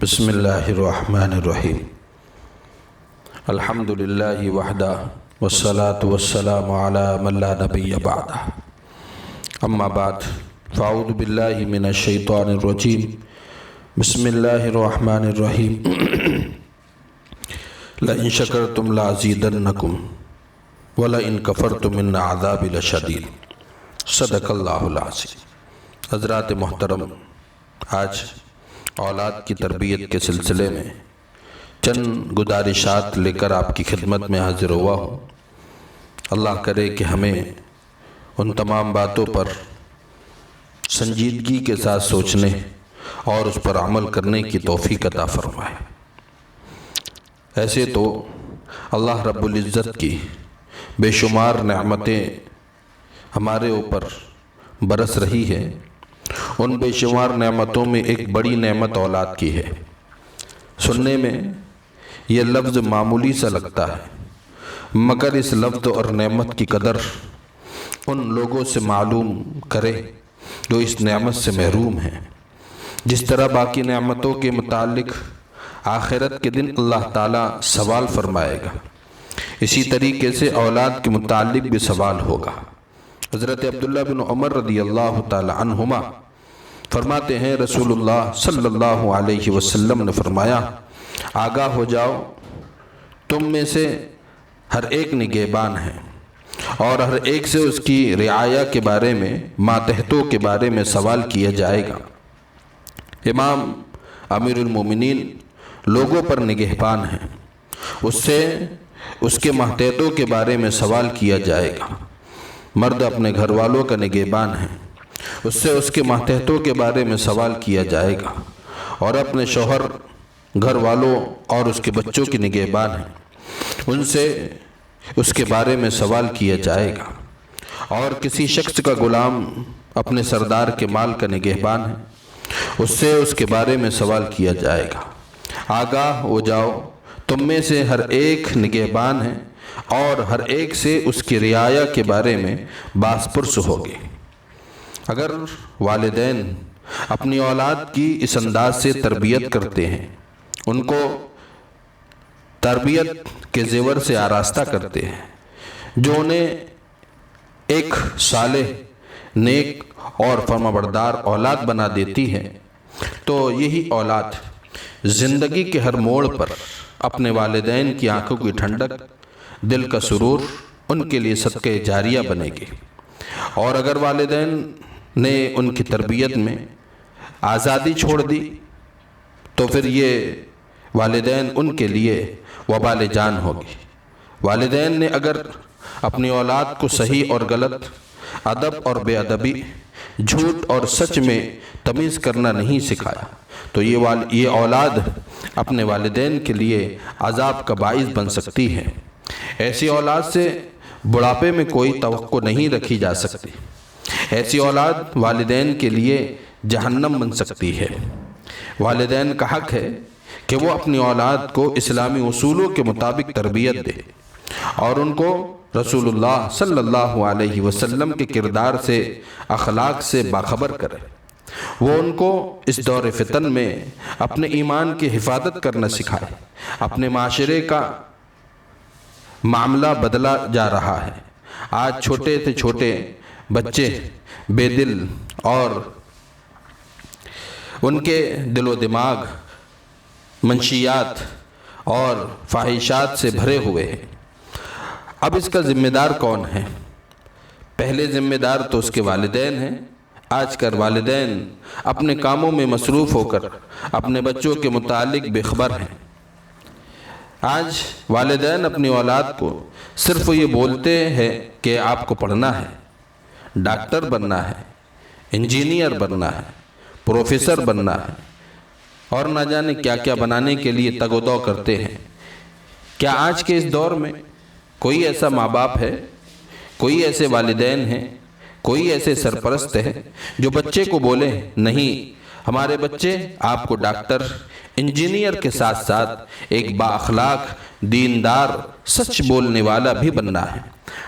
بسم اللہ الرحمن الرحیم الحمد للہ وحدہ والصلاة والسلام علی من لا نبی بعدہ اما بعد فاعوذ باللہ من الشیطان الرجیم بسم اللہ الرحمن الرحیم لئن شکرتم لازیدنکم ولئن کفرتم ان عذابی لشدید صدق اللہ العظیم۔ حضرات محترم، آج اولاد کی تربیت کے سلسلے میں چند گزارشات لے کر آپ کی خدمت میں حاضر ہوا ہوں۔ اللہ کرے کہ ہمیں ان تمام باتوں پر سنجیدگی کے ساتھ سوچنے اور اس پر عمل کرنے کی توفیق عطا فرمائے۔ ایسے تو اللہ رب العزت کی بے شمار نعمتیں ہمارے اوپر برس رہی ہے۔ ان بے شمار نعمتوں میں ایک بڑی نعمت اولاد کی ہے۔ سننے میں یہ لفظ معمولی سا لگتا ہے، مگر اس لفظ اور نعمت کی قدر ان لوگوں سے معلوم کرے جو اس نعمت سے محروم ہیں۔ جس طرح باقی نعمتوں کے متعلق آخرت کے دن اللہ تعالیٰ سوال فرمائے گا، اسی طریقے سے اولاد کے متعلق بھی سوال ہوگا۔ حضرت عبداللہ بن عمر رضی اللہ تعالی عنہما فرماتے ہیں، رسول اللہ صلی اللہ علیہ وسلم نے فرمایا، آگاہ ہو جاؤ، تم میں سے ہر ایک نگہبان ہے اور ہر ایک سے اس کی رعایا کے بارے میں، ماتحتوں کے بارے میں سوال کیا جائے گا۔ امام امیر المومنین لوگوں پر نگہبان ہیں، اس سے اس کے ماتحتوں کے بارے میں سوال کیا جائے گا۔ مرد اپنے گھر والوں کا نگہبان ہے، اس سے اس کے ماتحتوں کے بارے میں سوال کیا جائے گا، اور اپنے شوہر، گھر والوں اور اس کے بچوں کی نگہبان ہے، ان سے اس کے بارے میں سوال کیا جائے گا۔ اور کسی شخص کا غلام اپنے سردار کے مال کا نگہبان ہے، اس سے اس کے بارے میں سوال کیا جائے گا۔ آگاہ ہو جاؤ، تم میں سے ہر ایک نگہبان ہے اور ہر ایک سے اس کی رعایا کے بارے میں باس پرس ہوگے۔ اگر والدین اپنی اولاد کی اس انداز سے تربیت کرتے ہیں، ان کو تربیت کے زیور سے آراستہ کرتے ہیں جو انہیں ایک صالح، نیک اور فرمانبردار اولاد بنا دیتی ہے، تو یہی اولاد زندگی کے ہر موڑ پر اپنے والدین کی آنکھوں کی ٹھنڈک، دل کا سرور ان کے لیے صدقہ جاریہ بنے گی۔ اور اگر والدین نے ان کی تربیت میں آزادی چھوڑ دی تو پھر یہ والدین ان کے لیے وبال جان ہوگی۔ والدین نے اگر اپنی اولاد کو صحیح اور غلط، ادب اور بے ادبی، جھوٹ اور سچ میں تمیز کرنا نہیں سکھایا تو یہ اولاد اپنے والدین کے لیے عذاب کا باعث بن سکتی ہے۔ ایسی اولاد سے بڑھاپے میں کوئی توقع نہیں رکھی جا سکتی۔ ایسی اولاد والدین کے لیے جہنم بن سکتی ہے۔ والدین کا حق ہے کہ وہ اپنی اولاد کو اسلامی اصولوں کے مطابق تربیت دے اور ان کو رسول اللہ صلی اللہ علیہ وسلم کے کردار سے، اخلاق سے باخبر کرے۔ وہ ان کو اس دور فتن میں اپنے ایمان کی حفاظت کرنا سکھائے۔ اپنے معاشرے کا معاملہ بدلا جا رہا ہے۔ آج چھوٹے سے چھوٹے بچے بے دل اور ان کے دل و دماغ منشیات اور فحشات سے بھرے ہوئے ہیں۔ اب اس کا ذمہ دار کون ہے؟ پہلے ذمہ دار تو اس کے والدین ہیں۔ آج کل والدین اپنے کاموں میں مصروف ہو کر اپنے بچوں کے متعلق بے خبر ہیں۔ آج والدین اپنی اولاد کو صرف یہ بولتے ہیں کہ آپ کو پڑھنا ہے، ڈاکٹر بننا ہے، انجینئر بننا ہے، پروفیسر بننا ہے، اور نہ جانے کیا کیا بنانے کے لیے تگ و دو کرتے ہیں۔ کیا آج کے اس دور میں کوئی ایسا ماں باپ ہے، کوئی ایسے والدین ہیں، کوئی ایسے سرپرست ہے جو بچے کو بولے، نہیں، ہمارے بچے آپ کو ڈاکٹر، انجینئر کے ساتھ ساتھ ایک با اخلاق، دیندار، سچ بولنے والا بھی بننا ہے۔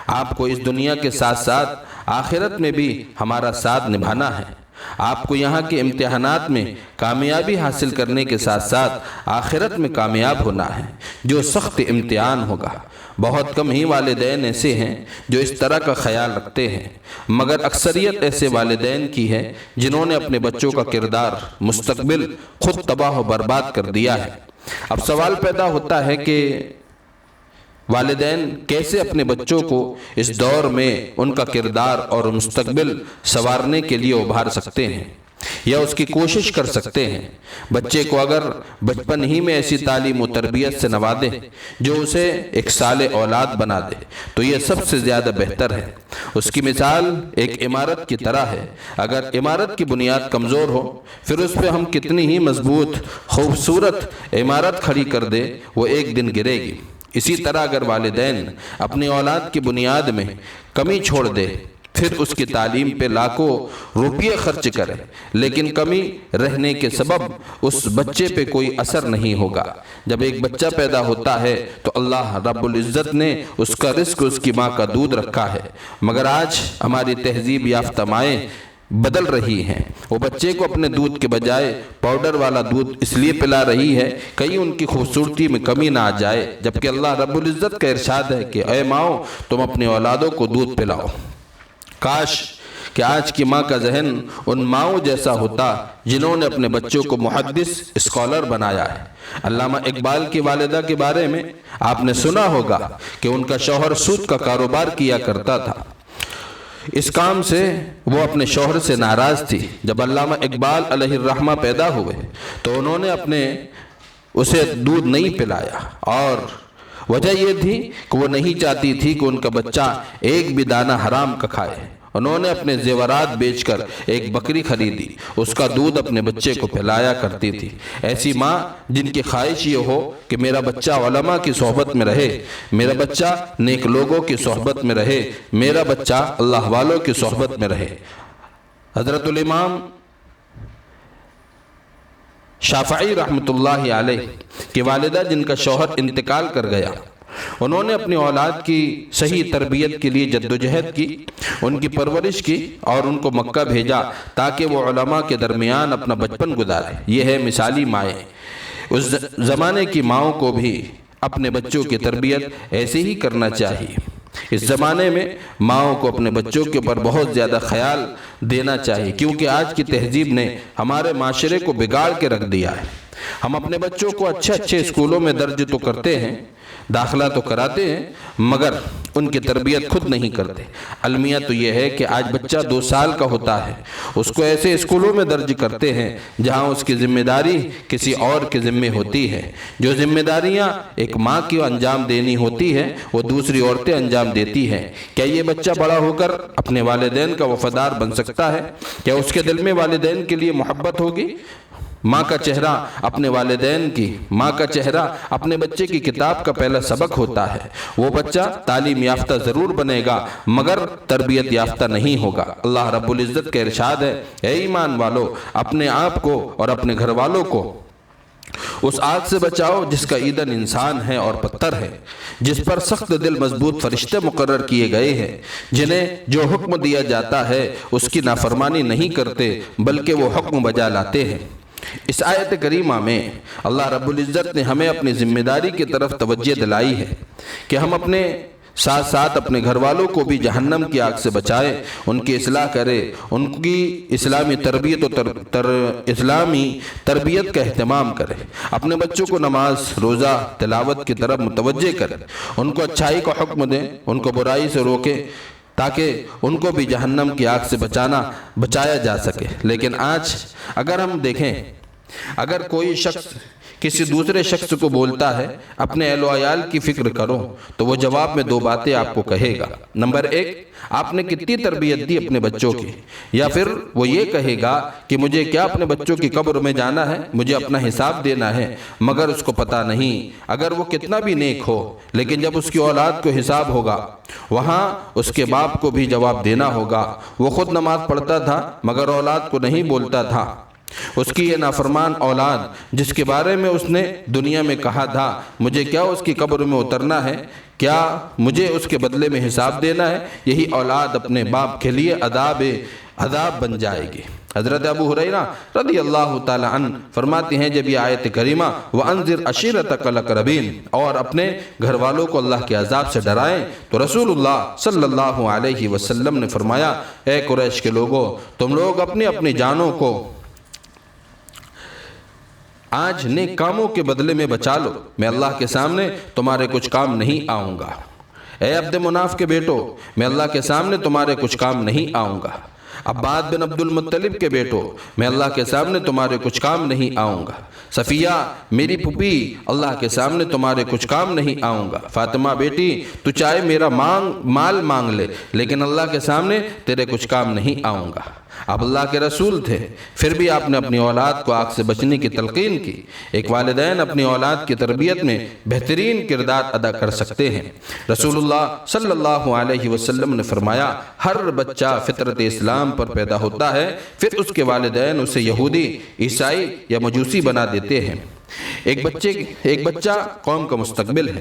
آپ کو اس دنیا کے ساتھ ساتھ آخرت میں بھی ہمارا ساتھ نبھانا ہے۔ آپ کو یہاں کے امتحانات میں کامیابی حاصل کرنے کے ساتھ ساتھ آخرت میں کامیاب ہونا ہے، جو سخت امتحان ہوگا۔ بہت کم ہی والدین ایسے ہیں جو اس طرح کا خیال رکھتے ہیں، مگر اکثریت ایسے والدین کی ہے جنہوں نے اپنے بچوں کا کردار، مستقبل خود تباہ و برباد کر دیا ہے۔ اب سوال پیدا ہوتا ہے کہ والدین کیسے اپنے بچوں کو اس دور میں ان کا کردار اور مستقبل سنوارنے کے لیے ابھار سکتے ہیں یا اس کی کوشش کر سکتے ہیں۔ بچے کو اگر بچپن ہی میں ایسی تعلیم و تربیت سے نوازے جو اسے ایک صالح اولاد بنا دے تو یہ سب سے زیادہ بہتر ہے۔ اس کی مثال ایک عمارت کی طرح ہے، اگر عمارت کی بنیاد کمزور ہو پھر اس پہ ہم کتنی ہی مضبوط خوبصورت عمارت کھڑی کر دے وہ ایک دن گرے گی۔ اسی طرح اگر والدین اپنی اولاد کی بنیاد میں کمی چھوڑ دے پھر اس کی تعلیم پہ لاکھوں روپیے خرچ کرے لیکن کمی رہنے کے سبب اس بچے پہ کوئی اثر نہیں ہوگا۔ جب ایک بچہ پیدا ہوتا ہے تو اللہ رب العزت نے اس کا رزق اس کی ماں کا دودھ رکھا ہے، مگر آج ہماری تہذیب یافتہ مائیں بدل رہی ہیں، وہ بچے کو اپنے دودھ کے بجائے پاؤڈر والا دودھ اس لیے پلا رہی ہے کہیں ان کی خوبصورتی میں کمی نہ آ جائے، جبکہ اللہ رب العزت کا ارشاد ہے کہ اے ماؤں تم اپنے اولادوں کو دودھ پلاؤ۔ کاش کہ آج کی ماں کا ذہن ان ماؤں جیسا ہوتا جنہوں نے اپنے بچوں کو محدث اسکالر بنایا ہے۔ علامہ اقبال کی والدہ کے بارے میں آپ نے سنا ہوگا کہ ان کا شوہر سود کا کاروبار کیا کرتا تھا، اس کام سے وہ اپنے شوہر سے ناراض تھی۔ جب علامہ اقبال علیہ الرحمہ پیدا ہوئے تو انہوں نے اسے دودھ نہیں پلایا، اور وجہ یہ تھی کہ وہ نہیں چاہتی تھی کہ ان کا بچہ ایک بھی دانہ حرام کا کھائے۔ انہوں نے اپنے زیورات بیچ کر ایک بکری خریدی، اس کا دودھ اپنے بچے کو پلایا کرتی تھی۔ ایسی ماں جن کی خواہش یہ ہو کہ میرا بچہ علماء کی صحبت میں رہے، میرا بچہ نیک لوگوں کی صحبت میں رہے، میرا بچہ اللہ والوں کی صحبت میں رہے۔ حضرت الامام شافعی رحمۃ اللہ علیہ کی والدہ جن کا شوہر انتقال کر گیا، انہوں نے اپنی اولاد کی صحیح تربیت کے لیے جدوجہد کی، ان کی پرورش کی اور ان کو مکہ بھیجا تاکہ وہ علماء کے درمیان اپنا بچپن گزارے۔ یہ ہے مثالی مائیں۔ اس زمانے کی ماؤں کو بھی اپنے بچوں کی تربیت ایسے ہی کرنا چاہیے۔ اس زمانے میں ماؤں کو اپنے بچوں کے اوپر بہت زیادہ خیال دینا چاہیے، کیونکہ آج کی تہذیب نے ہمارے معاشرے کو بگاڑ کے رکھ دیا ہے۔ ہم اپنے بچوں کو اچھے اسکولوں میں درج تو کرتے ہیں، داخلہ تو کراتے ہیں، مگر ان کی تربیت خود نہیں کرتے۔ المیہ تو یہ ہے کہ آج بچہ 2 سال کا ہوتا ہے، اس کو ایسے اسکولوں میں درج کرتے ہیں جہاں اس کی ذمہ داری کسی اور کے ذمہ ہوتی ہے۔ جو ذمہ داریاں ایک ماں کی انجام دینی ہوتی ہے وہ دوسری عورتیں انجام دیتی ہیں۔ کیا یہ بچہ بڑا ہو کر اپنے والدین کا وفادار بن سکتا ہے؟ کیا اس کے دل میں والدین کے لیے محبت ہوگی؟ ماں کا چہرہ اپنے والدین کی، ماں کا چہرہ اپنے بچے کی کتاب کا پہلا سبق ہوتا ہے۔ وہ بچہ تعلیم یافتہ ضرور بنے گا مگر تربیت یافتہ نہیں ہوگا۔ اللہ رب العزت کا ارشاد ہے، اے ایمان والو اپنے آپ کو اور اپنے گھر والوں کو اس آگ سے بچاؤ جس کا ایندھن انسان ہے اور پتھر ہے، جس پر سخت دل مضبوط فرشتے مقرر کیے گئے ہیں، جنہیں جو حکم دیا جاتا ہے اس کی نافرمانی نہیں کرتے بلکہ وہ حکم بجا لاتے ہیں۔ اس آیت کریمہ میں اللہ رب العزت نے ہمیں اپنی ذمہ داری کی طرف توجہ دلائی ہے کہ ہم اپنے ساتھ ساتھ اپنے گھر والوں کو بھی جہنم کی آگ سے بچائیں، ان کی اصلاح کرے، ان کی اسلامی تربیت کا اہتمام کرے، اپنے بچوں کو نماز، روزہ، تلاوت کی طرف متوجہ کرے، ان کو اچھائی کا حکم دیں، ان کو برائی سے روکیں تاکہ ان کو بھی جہنم کی آگ سے بچایا جا سکے۔ لیکن آج اگر ہم دیکھیں، اگر کوئی شخص کسی دوسرے شخص کو بولتا ہے اپنے اہل و عیال کی فکر کرو تو وہ جواب میں 2 باتیں آپ کو کہے گا۔ نمبر 1، آپ نے کتنی تربیت دی اپنے بچوں کی، یا پھر وہ یہ کہے گا کہ مجھے کیا اپنے بچوں کی قبر میں جانا ہے، مجھے اپنا حساب دینا ہے، مگر اس کو پتہ نہیں اگر وہ کتنا بھی نیک ہو لیکن جب اس کی اولاد کو حساب ہوگا وہاں اس کے باپ کو بھی جواب دینا ہوگا۔ وہ خود نماز پڑھتا تھا مگر اولاد کو نہیں بولتا تھا۔ اس کی یہ نافرمان اولاد جس کے بارے میں اس نے دنیا میں کہا تھا مجھے کیا اس کی قبر میں اترنا ہے، کیا مجھے اس کے بدلے میں حساب دینا ہے، یہی اولاد اپنے باپ کے لیے عذاب بن جائے گی۔ حضرت ابو ہریرہ رضی اللہ تعالی عنہ فرماتے ہیں جب یہ آیت کریمہ وَأَنذِرْ عَشِيرَتَكَ الْأَقْرَبِينَ اور اپنے گھر والوں کو اللہ کے عذاب سے ڈرائیں، تو رسول اللہ صلی اللہ علیہ وسلم نے فرمایا اے قریش کے لوگوں، تم لوگ اپنی اپنی جانوں کو آج نیک کاموں کے بدلے میں بچا لو، میں اللہ کے سامنے تمہارے کچھ کام نہیں آؤں گا۔ اے عبد مناف کے بیٹو، میں اللہ کے سامنے تمہارے کچھ کام نہیں آؤں گا۔ عباد بن عبد المطلب کے بیٹو، میں اللہ کے سامنے تمہارے کچھ کام نہیں آؤں گا۔ صفیہ میری پھوپھی، اللہ کے سامنے تمہارے کچھ کام نہیں آؤں گا۔ فاطمہ بیٹی، تو چاہے میرا مال مانگ لے لیکن اللہ کے سامنے تیرے کچھ کام نہیں آؤں گا۔ آپ اللہ کے رسول تھے، پھر بھی آپ نے اپنی اولاد کو آگ سے بچنے کی تلقین کی۔ ایک والدین اپنی اولاد کی تربیت میں بہترین کردار ادا کر سکتے ہیں۔ رسول اللہ صلی اللہ علیہ وسلم نے فرمایا ہر بچہ فطرت اسلام پر پیدا ہوتا ہے، پھر اس کے والدین اسے یہودی، عیسائی یا مجوسی بنا دیتے ہیں۔ ایک بچہ قوم کا مستقبل ہے،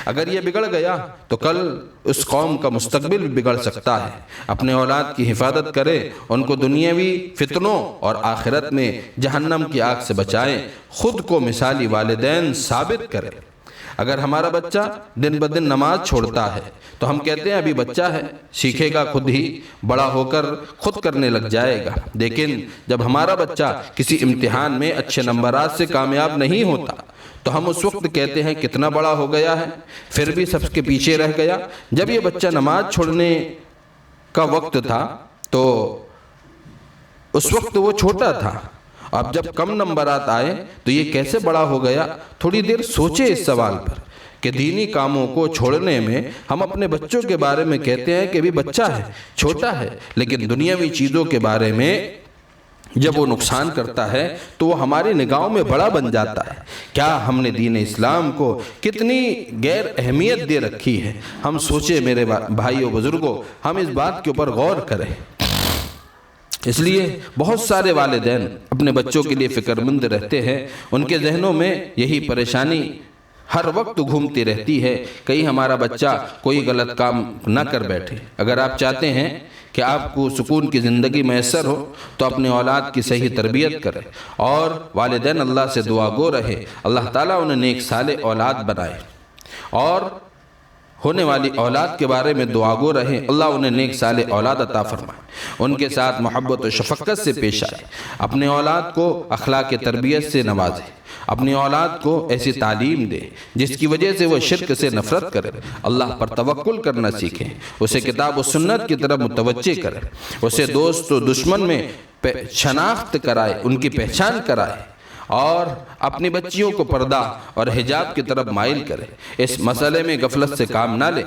اگر یہ بگڑ گیا تو کل اس قوم کا مستقبل بھی بگڑ سکتا ہے۔ اپنے اولاد کی حفاظت کریں، ان کو دنیاوی فتنوں اور آخرت میں جہنم کی آگ سے بچائیں، خود کو مثالی والدین ثابت کریں۔ اگر ہمارا بچہ دن بدن نماز چھوڑتا ہے تو ہم کہتے ہیں ابھی بچہ ہے، سیکھے گا خود ہی، بڑا ہو کر خود کرنے لگ جائے گا۔ لیکن جب ہمارا بچہ کسی امتحان میں اچھے نمبرات سے کامیاب نہیں ہوتا تو ہم اس وقت کہتے ہیں کتنا بڑا ہو گیا ہے، پھر بھی سب کے پیچھے رہ گیا۔ جب یہ بچہ نماز چھوڑنے کا وقت تھا تو اس وقت وہ چھوٹا تھا، اب جب کم نمبرات آئے تو یہ کیسے بڑا ہو گیا؟ تھوڑی دیر سوچے اس سوال پر کہ دینی کاموں کو چھوڑنے میں ہم اپنے بچوں کے بارے میں کہتے ہیں کہ بھی بچہ ہے، چھوٹا ہے، لیکن دنیاوی چیزوں کے بارے میں جب وہ نقصان کرتا ہے تو وہ ہماری نگاہوں میں بڑا بن جاتا ہے۔ کیا ہم نے دین اسلام کو کتنی غیر اہمیت دے رکھی ہے؟ ہم سوچے میرے بھائیوں بزرگوں، ہم اس بات کے اوپر غور کریں۔ اس لیے بہت سارے والدین اپنے بچوں کے لیے فکر مند رہتے ہیں، ان کے ذہنوں میں یہی پریشانی ہر وقت گھومتی رہتی ہے، کہیں ہمارا بچہ کوئی غلط کام نہ کر بیٹھے۔ اگر آپ چاہتے ہیں کہ آپ کو سکون کی زندگی میسر ہو تو اپنے اولاد کی صحیح تربیت کریں، اور والدین اللہ سے دعا گو رہے اللہ تعالیٰ انہیں نیک صالح اولاد بنائے، اور ہونے والی اولاد کے بارے میں دعا گو رہیں اللہ انہیں نیک صالح اولاد عطا فرمائے، ان کے ساتھ محبت و شفقت سے پیش آئے، اپنے اولاد کو اخلاق تربیت سے نوازے، اپنی اولاد کو ایسی تعلیم دے جس کی وجہ سے وہ شرک سے نفرت کرے، اللہ پر توکل کرنا سیکھیں، اسے کتاب و سنت کی طرف متوجہ کرے، اسے دوست و دشمن میں شناخت کرائے، ان کی پہچان کرائے، اور اپنی بچیوں کو پردہ اور حجاب کی طرف مائل کرے۔ اس مسئلے میں غفلت سے کام نہ لے۔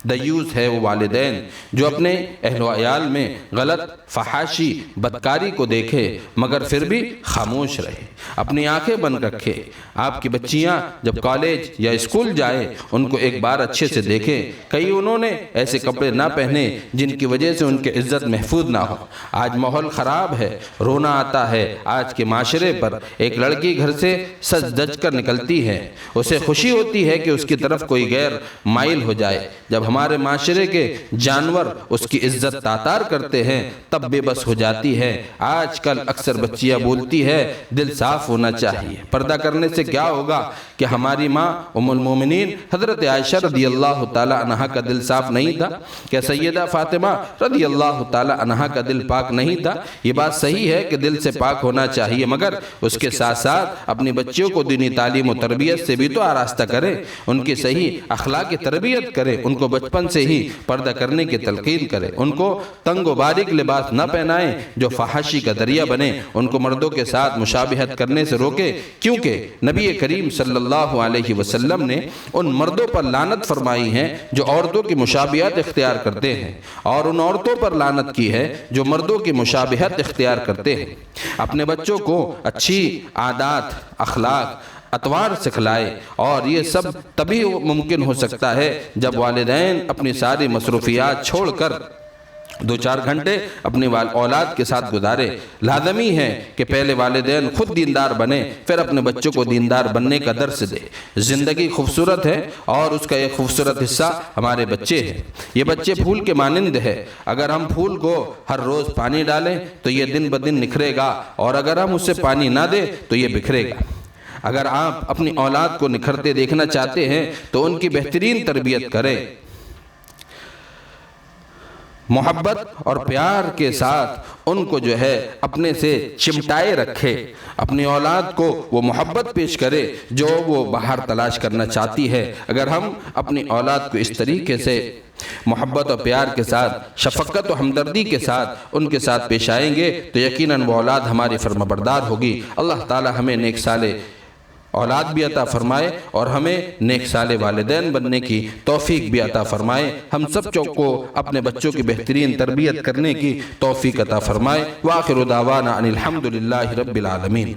دیوس ہے وہ والدین جو اپنے اہل و عیال میں غلط، فحاشی، بدکاری کو دیکھے مگر پھر بھی خاموش رہے، اپنی آنکھیں بند رکھے۔ آپ کی بچیاں جب کالج یا اسکول جائے ان کو ایک بار اچھے سے دیکھیں، کہیں انہوں نے ایسے کپڑے نہ پہنے جن کی وجہ سے ان کی عزت محفوظ نہ ہو۔ آج ماحول خراب ہے، رونا آتا ہے آج کے معاشرے پر۔ ایک لڑکی گھر سے سج دج کر نکلتی ہے، اسے خوشی ہوتی ہے کہ اس کی طرف کوئی غیر مائل ہو جائے۔ جب ہمارے معاشرے کے جانور اس کی عزت تاتار کرتے ہیں تب بے بس ہو جاتی ہے۔ آج کل اکثر بچیاں بولتی ہے دل صاف ہونا چاہیے۔ پردہ کرنے سے کیا ہوگا کہ ہماری ماں ام المومنین حضرت عائشہ رضی اللہ تعالی عنہا کا دل صاف نہیں تھا؟ کیا سیدہ فاطمہ رضی اللہ تعالی عنہا کا دل پاک نہیں تھا؟ یہ بات صحیح ہے کہ دل سے پاک ہونا چاہیے، مگر اس کے ساتھ ساتھ اپنی بچیوں کو دینی تعلیم و تربیت سے بھی تو آراستہ کریں، ان کی صحیح اخلاقی تربیت کریں، ان کو بچپن سے ہی پردہ کرنے کی تلقین کرے، ان کو تنگ و باریک لباس نہ پہنائیں جو فحاشی کا ذریعہ بنے، ان کو مردوں کے ساتھ مشابہت کرنے سے روکے، کیونکہ نبی کریم صلی اللہ علیہ وسلم نے ان مردوں پر لعنت فرمائی ہے جو عورتوں کی مشابہت اختیار کرتے ہیں، اور ان عورتوں پر لعنت کی ہے جو مردوں کی مشابہت اختیار کرتے ہیں۔ اپنے بچوں کو اچھی عادات، اخلاق، اطوار سکھلائے، اور یہ سب تبھی ممکن ہو سکتا ہے جب والدین اپنی ساری مصروفیات چھوڑ کر 2-4 گھنٹے اپنی اولاد کے ساتھ گزارے۔ لازمی ہے کہ پہلے والدین خود دیندار بنے، پھر اپنے بچوں کو دیندار بننے کا درس دے۔ زندگی خوبصورت ہے اور اس کا ایک خوبصورت حصہ ہمارے بچے ہیں۔ یہ بچے پھول کے مانند ہے، اگر ہم پھول کو ہر روز پانی ڈالیں تو یہ دن بدن نکھرے گا، اور اگر ہم اسے پانی نہ دیں تو یہ بکھرے گا۔ اگر آپ اپنی اولاد کو نکھرتے دیکھنا چاہتے ہیں تو ان کی بہترین تربیت کریں، محبت اور پیار کے ساتھ ان کو جو ہے اپنے سے چمٹائے رکھے۔ اپنی اولاد کو وہ محبت پیش کرے جو وہ باہر تلاش کرنا چاہتی ہے۔ اگر ہم اپنی اولاد کو اس طریقے سے محبت اور پیار کے ساتھ، شفقت و ہمدردی کے ساتھ ان کے ساتھ پیش آئیں گے تو یقیناً وہ اولاد ہماری فرمانبردار ہوگی۔ اللہ تعالی ہمیں نیک صالح اولاد بھی عطا فرمائے اور ہمیں نیک صالح والدین بننے کی توفیق بھی عطا فرمائے۔ ہم سب کو اپنے بچوں کی بہترین تربیت کرنے کی توفیق عطا فرمائے۔ وآخر دعوانا ان الحمد للہ رب العالمین۔